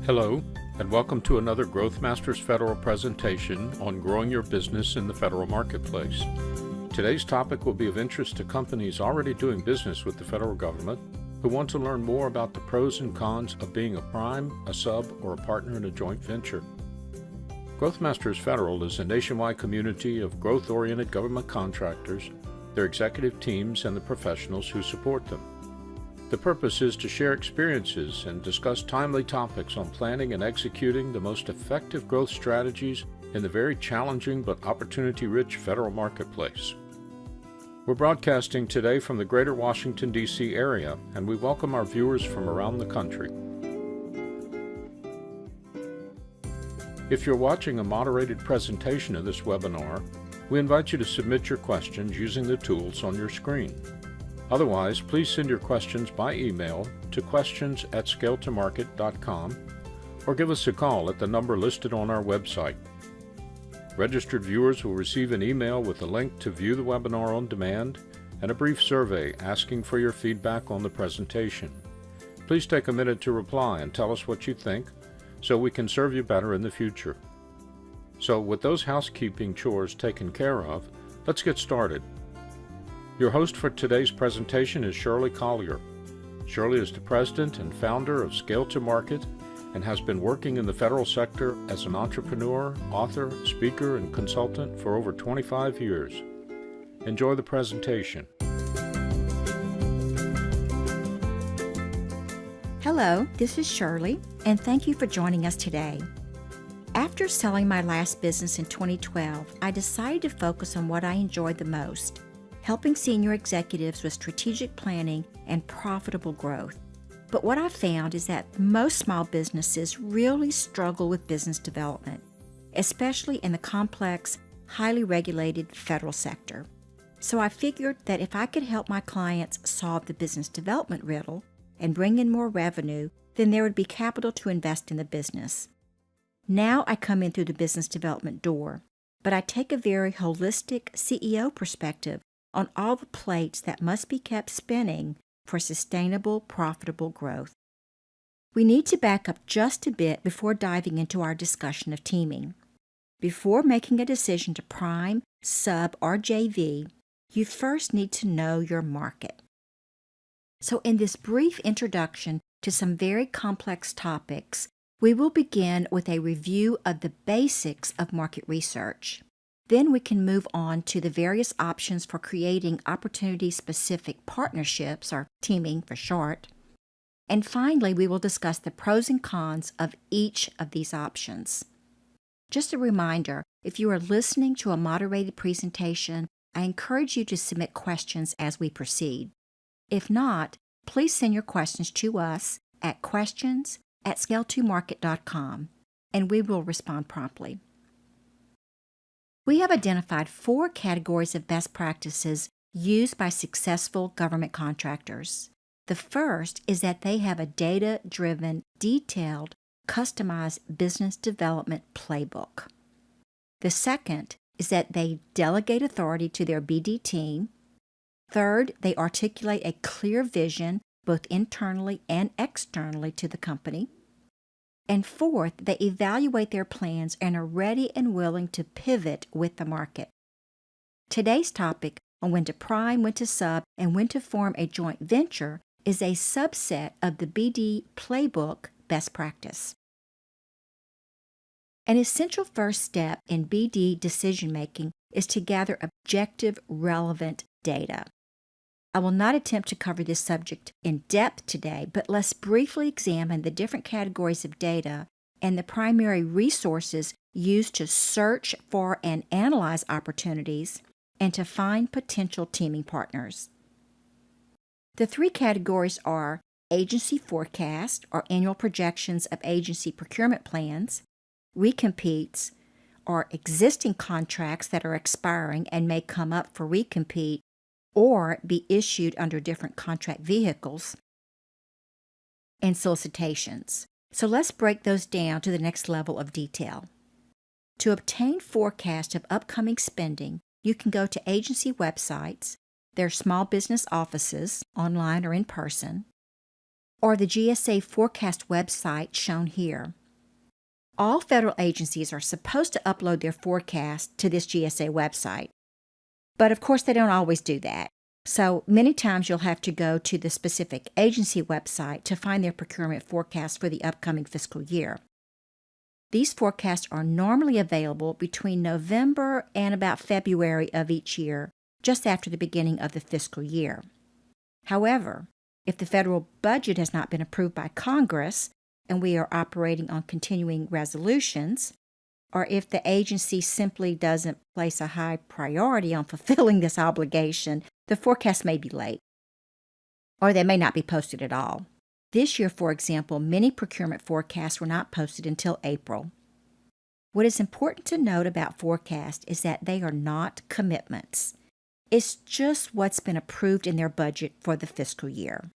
Hello, and welcome to another Growth Masters Federal presentation on growing your business in the federal marketplace. Today's topic will be of interest to companies already doing business with the federal government who want to learn more about the pros and cons of being a prime, a sub, or a partner in a joint venture. Growth Masters Federal is a nationwide community of growth-oriented government contractors, their executive teams, and the professionals who support them. The purpose is to share experiences and discuss timely topics on planning and executing the most effective growth strategies in the very challenging but opportunity-rich federal marketplace. We're broadcasting today from the greater Washington, D.C. area, and we welcome our viewers from around the country. If you're watching a moderated presentation of this webinar, we invite you to submit your questions using the tools on your screen. Otherwise, please send your questions by email to questions@scaletomarket.com or give us a call at the number listed on our website. Registered viewers will receive an email with a link to view the webinar on demand and a brief survey asking for your feedback on the presentation. Please take a minute to reply and tell us what you think so we can serve you better in the future. So with those housekeeping chores taken care of, let's get started. Your host for today's presentation is Shirley Collier. Shirley is the president and founder of Scale to Market and has been working in the federal sector as an entrepreneur, author, speaker, and consultant for over 25 years. Enjoy the presentation. Hello, this is Shirley, and thank you for joining us today. After selling my last business in 2012, I decided to focus on what I enjoyed the most: helping senior executives with strategic planning and profitable growth. But what I found is that most small businesses really struggle with business development, especially in the complex, highly regulated federal sector. So I figured that if I could help my clients solve the business development riddle and bring in more revenue, then there would be capital to invest in the business. Now I come in through the business development door, but I take a very holistic CEO perspective on all the plates that must be kept spinning for sustainable, profitable growth. We need to back up just a bit before diving into our discussion of teaming. Before making a decision to prime, sub, or JV, you first need to know your market. So in this brief introduction to some very complex topics, we will begin with a review of the basics of market research. Then we can move on to the various options for creating opportunity-specific partnerships, or teaming for short. And finally, we will discuss the pros and cons of each of these options. Just a reminder, if you are listening to a moderated presentation, I encourage you to submit questions as we proceed. If not, please send your questions to us at questions@scaletomarket.com, and we will respond promptly. We have identified 4 categories of best practices used by successful government contractors. The first is that they have a data-driven, detailed, customized business development playbook. The second is that they delegate authority to their BD team. Third, they articulate a clear vision both internally and externally to the company. And fourth, they evaluate their plans and are ready and willing to pivot with the market. Today's topic on when to prime, when to sub, and when to form a joint venture is a subset of the BD playbook best practice. An essential first step in BD decision-making is to gather objective, relevant data. I will not attempt to cover this subject in depth today, but let's briefly examine the different categories of data and the primary resources used to search for and analyze opportunities and to find potential teaming partners. The 3 categories are agency forecast, or annual projections of agency procurement plans, recompetes, or existing contracts that are expiring and may come up for recompete or be issued under different contract vehicles, and solicitations. So let's break those down to the next level of detail. To obtain forecast of upcoming spending, you can go to agency websites, their small business offices, online or in person, or the GSA forecast website shown here. All federal agencies are supposed to upload their forecast to this GSA website. But of course, they don't always do that. So many times you'll have to go to the specific agency website to find their procurement forecast for the upcoming fiscal year. These forecasts are normally available between November and about February of each year, just after the beginning of the fiscal year. However, if the federal budget has not been approved by Congress and we are operating on continuing resolutions, or if the agency simply doesn't place a high priority on fulfilling this obligation, the forecast may be late, or they may not be posted at all. This year, for example, many procurement forecasts were not posted until April. What is important to note about forecasts is that they are not commitments. It's just what's been approved in their budget for the fiscal year.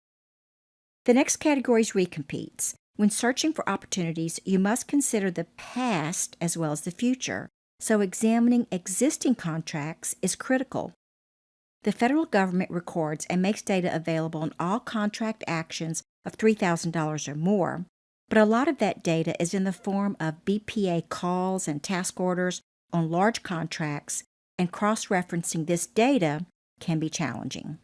The next category is recompetes. When searching for opportunities, you must consider the past as well as the future, so examining existing contracts is critical. The federal government records and makes data available on all contract actions of $3,000 or more, but a lot of that data is in the form of BPA calls and task orders on large contracts, and cross-referencing this data can be challenging.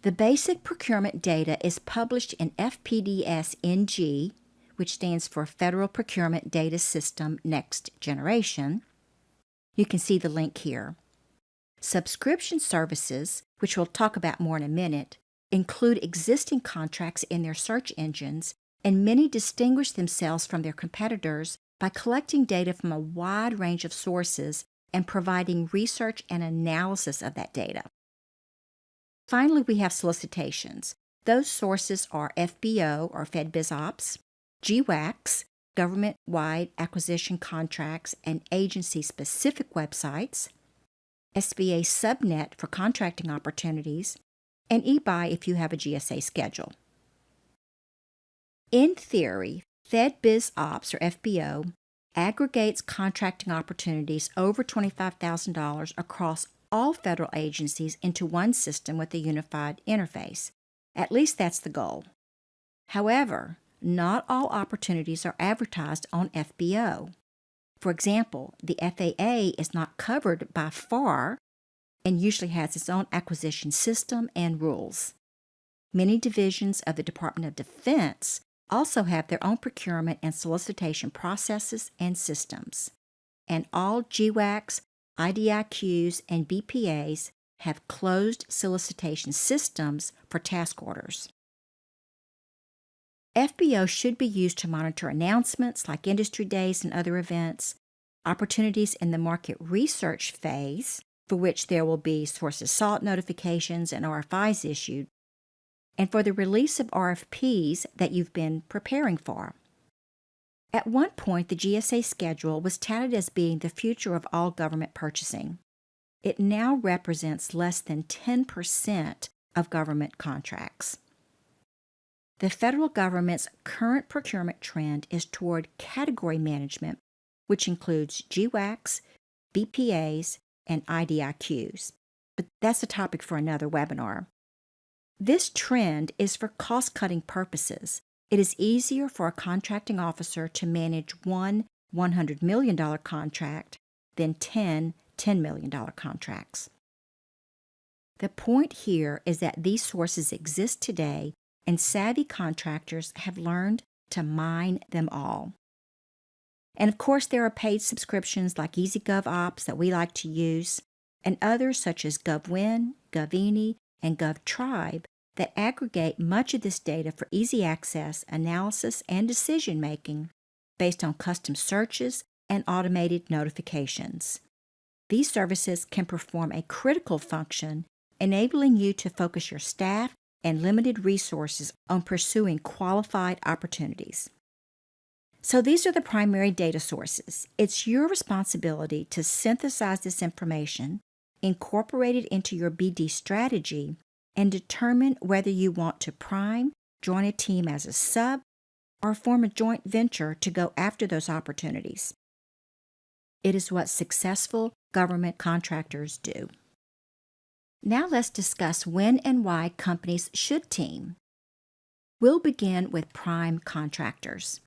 The basic procurement data is published in FPDS-NG, which stands for Federal Procurement Data System Next Generation. You can see the link here. Subscription services, which we'll talk about more in a minute, include existing contracts in their search engines, and many distinguish themselves from their competitors by collecting data from a wide range of sources and providing research and analysis of that data. Finally, we have solicitations. Those sources are FBO, or FedBizOps, GWACs, government-wide acquisition contracts and agency-specific websites, SBA Subnet for contracting opportunities, and eBuy if you have a GSA schedule. In theory, FedBizOps, or FBO, aggregates contracting opportunities over $25,000 across all federal agencies into one system with a unified interface. At least that's the goal. However, not all opportunities are advertised on FBO. For example, the FAA is not covered by FAR and usually has its own acquisition system and rules. Many divisions of the Department of Defense also have their own procurement and solicitation processes and systems. And all GWACs, IDIQs, and BPAs have closed solicitation systems for task orders. FBO should be used to monitor announcements like industry days and other events, opportunities in the market research phase, for which there will be sources sought notifications and RFIs issued, and for the release of RFPs that you've been preparing for. At one point, the GSA schedule was touted as being the future of all government purchasing. It now represents less than 10% of government contracts. The federal government's current procurement trend is toward category management, which includes GWACs, BPAs, and IDIQs. But that's a topic for another webinar. This trend is for cost-cutting purposes. It is easier for a contracting officer to manage one $100 million contract than 10 $10 million contracts. The point here is that these sources exist today, and savvy contractors have learned to mine them all. And of course, there are paid subscriptions like EasyGovOps that we like to use, and others such as GovWin, GovEni, and GovTribe that aggregate much of this data for easy access, analysis, and decision-making based on custom searches and automated notifications. These services can perform a critical function, enabling you to focus your staff and limited resources on pursuing qualified opportunities. So these are the primary data sources. It's your responsibility to synthesize this information, incorporate it into your BD strategy, and determine whether you want to prime, join a team as a sub, or form a joint venture to go after those opportunities. It is what successful government contractors do. Now let's discuss when and why companies should team. We'll begin with prime contractors.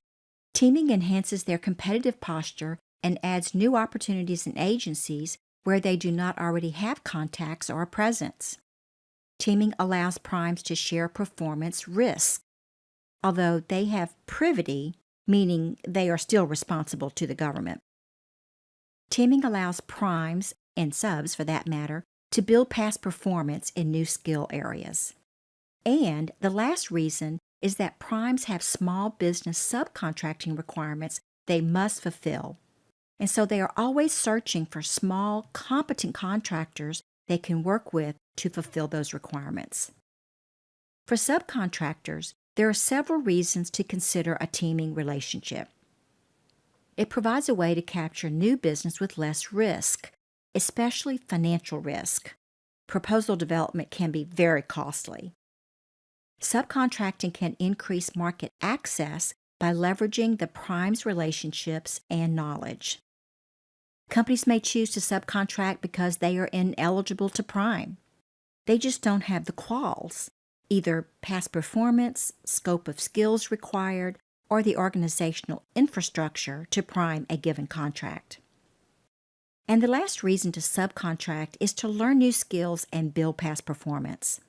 Teaming enhances their competitive posture and adds new opportunities in agencies where they do not already have contacts or a presence. Teaming allows primes to share performance risks, although they have privity, meaning they are still responsible to the government. Teaming allows primes, and subs for that matter, to build past performance in new skill areas. And the last reason is that primes have small business subcontracting requirements they must fulfill. And so they are always searching for small, competent contractors they can work with to fulfill those requirements. For subcontractors, there are several reasons to consider a teaming relationship. It provides a way to capture new business with less risk, especially financial risk. Proposal development can be very costly. Subcontracting can increase market access by leveraging the prime's relationships and knowledge. Companies may choose to subcontract because they are ineligible to prime. They just don't have the quals, either past performance, scope of skills required, or the organizational infrastructure to prime a given contract. And the last reason to subcontract is to learn new skills and build past performance.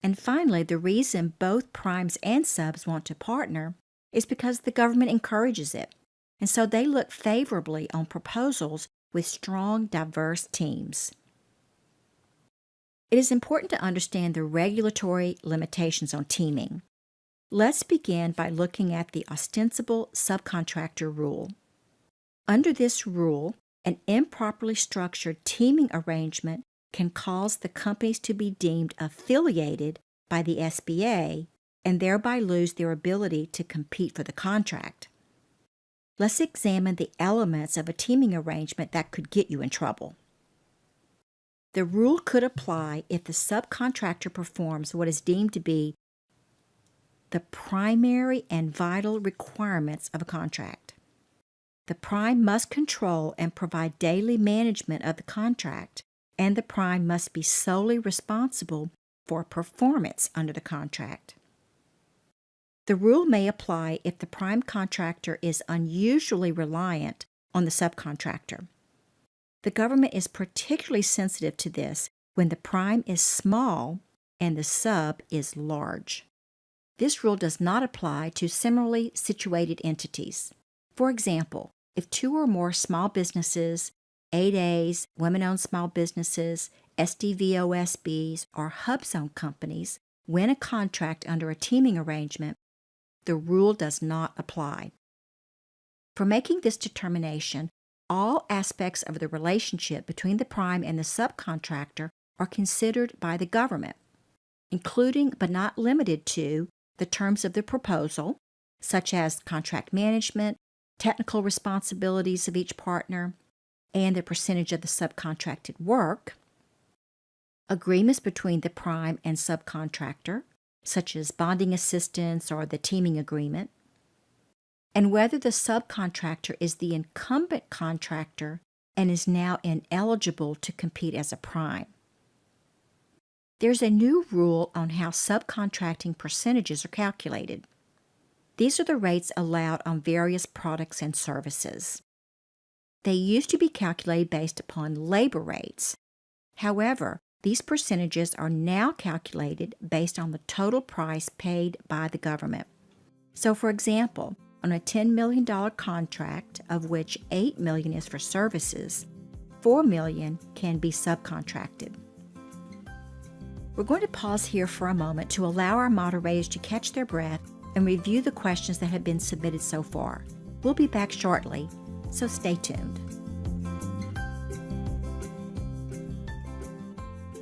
And finally, the reason both primes and subs want to partner is because the government encourages it, and so they look favorably on proposals with strong, diverse teams. It is important to understand the regulatory limitations on teaming. Let's begin by looking at the Ostensible subcontractor rule. Under this rule, an improperly structured teaming arrangement can cause the companies to be deemed affiliated by the SBA and thereby lose their ability to compete for the contract. Let's examine the elements of a teaming arrangement that could get you in trouble. The rule could apply if the subcontractor performs what is deemed to be the primary and vital requirements of a contract. The prime must control and provide daily management of the contract, and the prime must be solely responsible for performance under the contract. The rule may apply if the prime contractor is unusually reliant on the subcontractor. The government is particularly sensitive to this when the prime is small and the sub is large. This rule does not apply to similarly situated entities. For example, if two or more small businesses, 8As, women-owned small businesses, SDVOSBs, or hub zone companies win a contract under a teaming arrangement, the rule does not apply. For making this determination, all aspects of the relationship between the prime and the subcontractor are considered by the government, including but not limited to the terms of the proposal, such as contract management, technical responsibilities of each partner, and the percentage of the subcontracted work, agreements between the prime and subcontractor, such as bonding assistance or the teaming agreement, and whether the subcontractor is the incumbent contractor and is now ineligible to compete as a prime. There's a new rule on how subcontracting percentages are calculated. These are the rates allowed on various products and services. They used to be calculated based upon labor rates. However, these percentages are now calculated based on the total price paid by the government. So, for example, on a $10 million contract, of which $8 million is for services, $4 million can be subcontracted. We're going to pause here for a moment to allow our moderators to catch their breath and review the questions that have been submitted so far. We'll be back shortly, so stay tuned.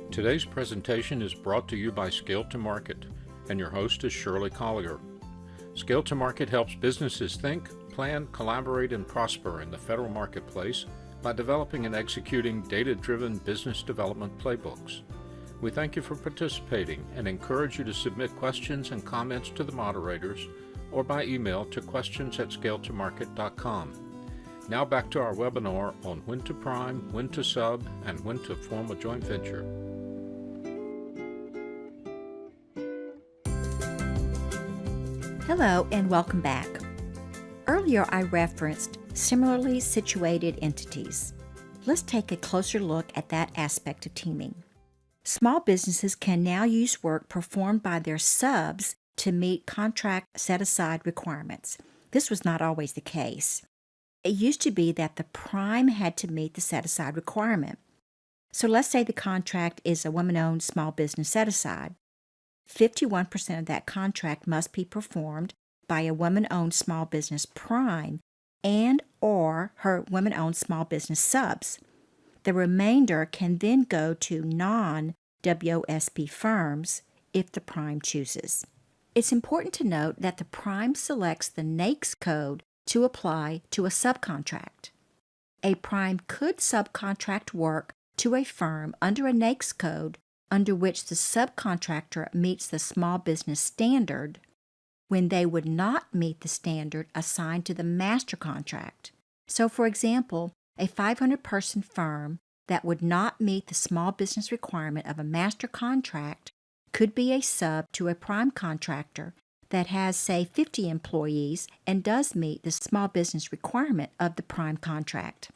Today's presentation is brought to you by Scale to Market, and your host is Shirley Collier. Scale to Market helps businesses think, plan, collaborate, and prosper in the federal marketplace by developing and executing data-driven business development playbooks. We thank you for participating and encourage you to submit questions and comments to the moderators or by email to questions@scaletomarket.com. Now back to our webinar on when to prime, when to sub, and when to form a joint venture. Hello and welcome back. Earlier I referenced similarly situated entities. Let's take a closer look at that aspect of teaming. Small businesses can now use work performed by their subs to meet contract set-aside requirements. This was not always the case. It used to be that the prime had to meet the set-aside requirement. So let's say the contract is a woman-owned small business set-aside. 51% of that contract must be performed by a woman-owned small business prime and or her women-owned small business subs. The remainder can then go to non-WSP firms if the prime chooses. It's important to note that the prime selects the NAICS code to apply to a subcontract. A prime could subcontract work to a firm under a NAICS code under which the subcontractor meets the small business standard when they would not meet the standard assigned to the master contract. So, for example, a 500-person firm that would not meet the small business requirement of a master contract could be a sub to a prime contractor that has, say, 50 employees and does meet the small business requirement of the prime contract.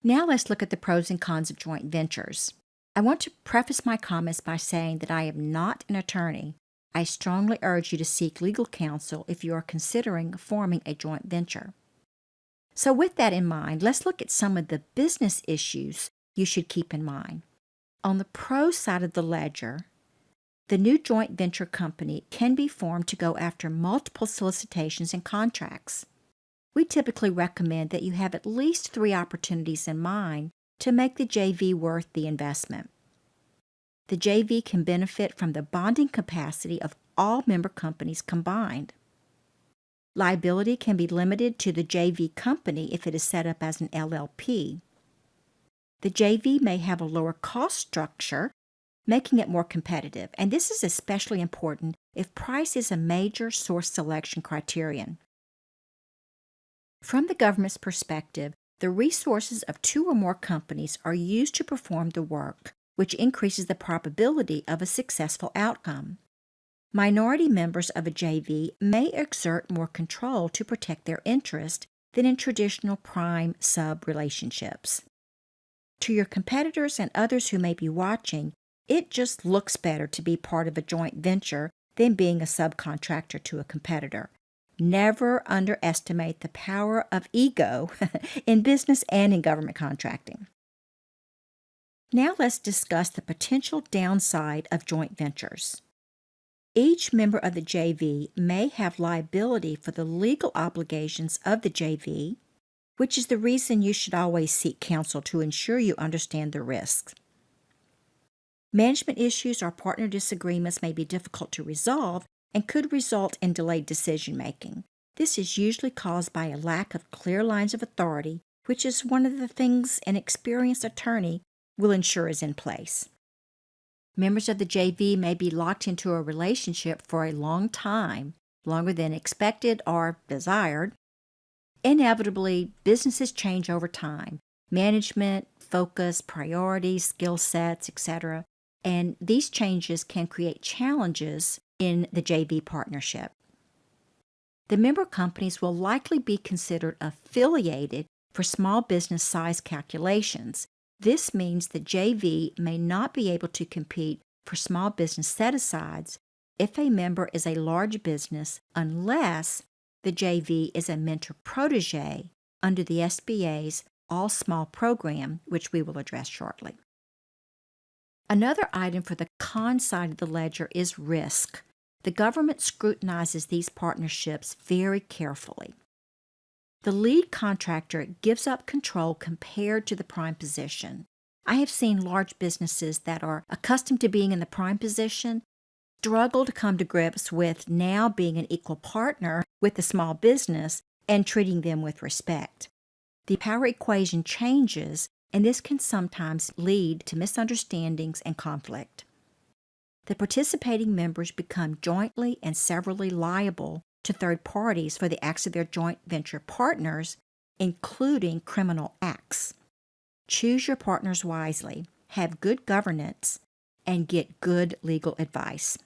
Now let's look at the pros and cons of joint ventures. I want to preface my comments by saying that I am not an attorney. I strongly urge you to seek legal counsel if you are considering forming a joint venture. So with that in mind, let's look at some of the business issues you should keep in mind. On the pro side of the ledger, the new joint venture company can be formed to go after multiple solicitations and contracts. We typically recommend that you have at least 3 opportunities in mind to make the JV worth the investment. The JV can benefit from the bonding capacity of all member companies combined. Liability can be limited to the JV company if it is set up as an LLP. The JV may have a lower cost structure, making it more competitive, and this is especially important if price is a major source selection criterion. From the government's perspective, the resources of 2 or more companies are used to perform the work, which increases the probability of a successful outcome. Minority members of a JV may exert more control to protect their interest than in traditional prime-sub relationships. To your competitors and others who may be watching, it just looks better to be part of a joint venture than being a subcontractor to a competitor. Never underestimate the power of ego in business and in government contracting. Now let's discuss the potential downside of joint ventures. Each member of the JV may have liability for the legal obligations of the JV, which is the reason you should always seek counsel to ensure you understand the risks. Management issues or partner disagreements may be difficult to resolve and could result in delayed decision-making. This is usually caused by a lack of clear lines of authority, which is one of the things an experienced attorney will ensure is in place. Members of the JV may be locked into a relationship for a long time, longer than expected or desired. Inevitably, businesses change over time. Management, focus, priorities, skill sets, etc. And these changes can create challenges in the JV partnership. The member companies will likely be considered affiliated for small business size calculations. This means the JV may not be able to compete for small business set-asides if a member is a large business unless the JV is a mentor-protege under the SBA's All Small program, which we will address shortly. Another item for the con side of the ledger is risk. The government scrutinizes these partnerships very carefully. The lead contractor gives up control compared to the prime position. I have seen large businesses that are accustomed to being in the prime position struggle to come to grips with now being an equal partner with the small business and treating them with respect. The power equation changes, and this can sometimes lead to misunderstandings and conflict. The participating members become jointly and severally liable to third parties for the acts of their joint venture partners, including criminal acts. Choose your partners wisely, have good governance, and get good legal advice.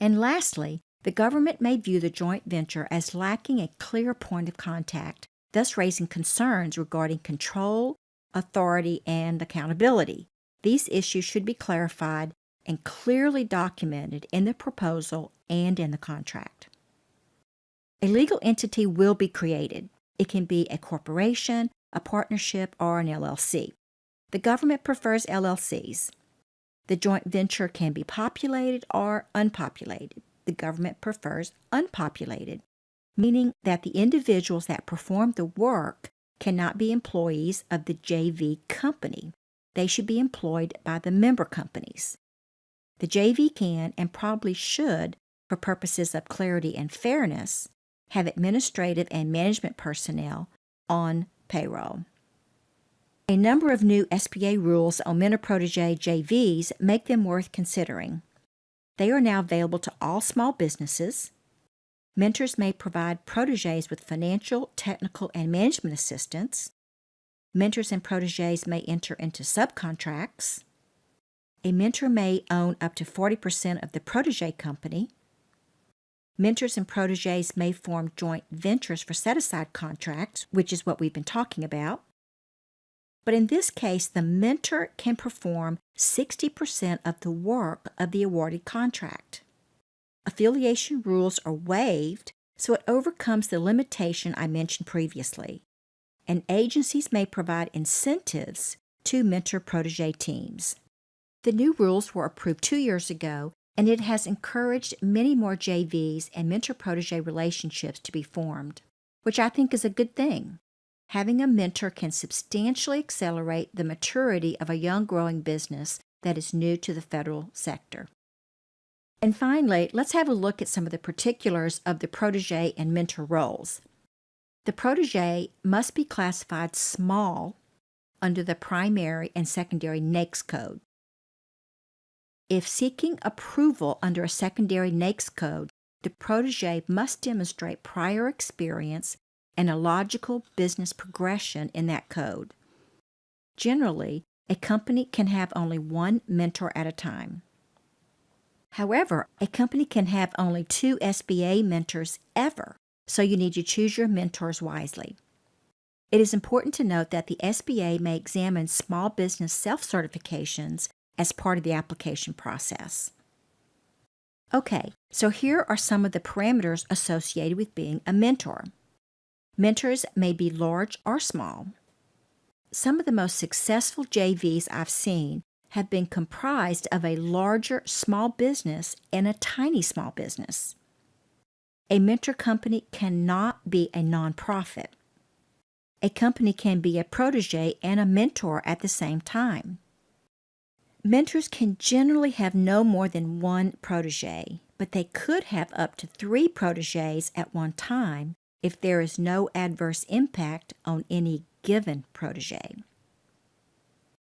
And lastly, the government may view the joint venture as lacking a clear point of contact, thus raising concerns regarding control, authority, and accountability. These issues should be clarified and clearly documented in the proposal and in the contract. A legal entity will be created. It can be a corporation, a partnership, or an LLC. The government prefers LLCs. The joint venture can be populated or unpopulated. The government prefers unpopulated, meaning that the individuals that perform the work cannot be employees of the JV company. They should be employed by the member companies. The JV can, and probably should, for purposes of clarity and fairness, have administrative and management personnel on payroll. A number of new SBA rules on MentorProtege JVs make them worth considering. They are now available to all small businesses. Mentors may provide proteges with financial, technical, and management assistance. Mentors and proteges may enter into subcontracts. A mentor may own up to 40% of the protege company. Mentors and proteges may form joint ventures for set-aside contracts, which is what we've been talking about. But in this case, the mentor can perform 60% of the work of the awarded contract. Affiliation rules are waived, so it overcomes the limitation I mentioned previously. And agencies may provide incentives to mentor-protege teams. The new rules were approved 2 years ago, and it has encouraged many more JVs and mentor-protege relationships to be formed, which I think is a good thing. Having a mentor can substantially accelerate the maturity of a young growing business that is new to the federal sector. And finally, let's have a look at some of the particulars of the protege and mentor roles. The protege must be classified small under the primary and secondary NAICS code. If seeking approval under a secondary NAICS code, the protege must demonstrate prior experience and a logical business progression in that code. Generally, a company can have only one mentor at a time. However, a company can have only 2 SBA mentors ever, so you need to choose your mentors wisely. It is important to note that the SBA may examine small business self-certifications as part of the application process. Okay, so here are some of the parameters associated with being a mentor. Mentors may be large or small. Some of the most successful JVs I've seen have been comprised of a larger small business and a tiny small business. A mentor company cannot be a nonprofit. A company can be a protege and a mentor at the same time. Mentors can generally have no more than 1 protege, but they could have up to 3 proteges at one time if there is no adverse impact on any given protege.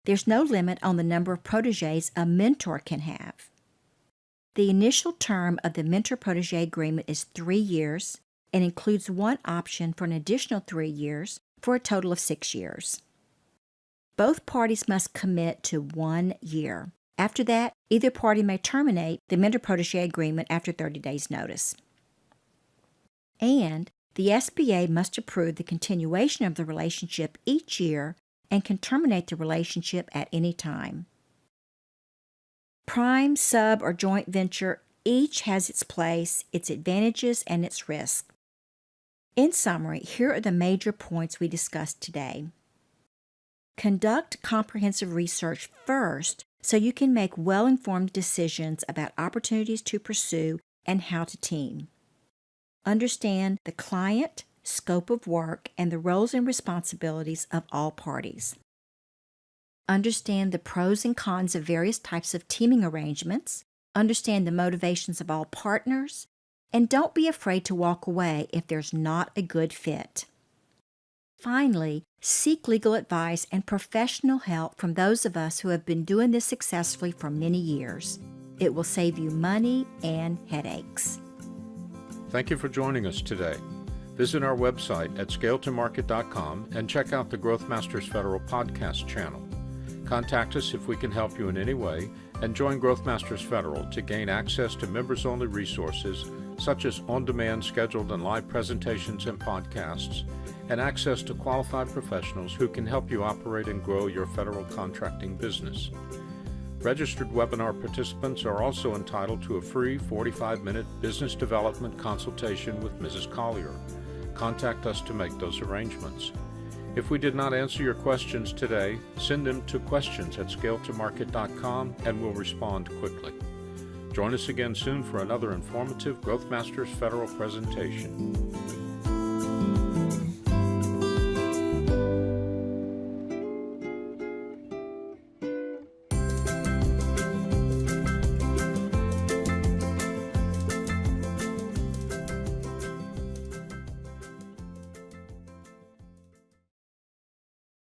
There's no limit on the number of proteges a mentor can have. The initial term of the mentor-protege agreement is 3 years and includes one option for an additional 3 years for a total of 6 years. Both parties must commit to 1 year. After that, either party may terminate the mentor-protege agreement after 30 days' notice. And the SBA must approve the continuation of the relationship each year and can terminate the relationship at any time. Prime, sub, or joint venture each has its place, its advantages, and its risks. In summary, here are the major points we discussed today. Conduct comprehensive research first so you can make well-informed decisions about opportunities to pursue and how to team. Understand the client, scope of work, and the roles and responsibilities of all parties. Understand the pros and cons of various types of teaming arrangements. Understand the motivations of all partners. And don't be afraid to walk away if there's not a good fit. Finally, seek legal advice and professional help from those of us who have been doing this successfully for many years. It will save you money and headaches. Thank you for joining us today. Visit our website at scaletomarket.com and check out the Growth Masters Federal podcast channel. Contact us if we can help you in any way, and join Growthmasters Federal to gain access to members-only resources such as on-demand scheduled and live presentations and podcasts, and access to qualified professionals who can help you operate and grow your federal contracting business. Registered webinar participants are also entitled to a free 45-minute business development consultation with Mrs. Collier. Contact us to make those arrangements. If we did not answer your questions today, send them to questions@scaletomarket.com and we'll respond quickly. Join us again soon for another informative Growthmasters Federal presentation.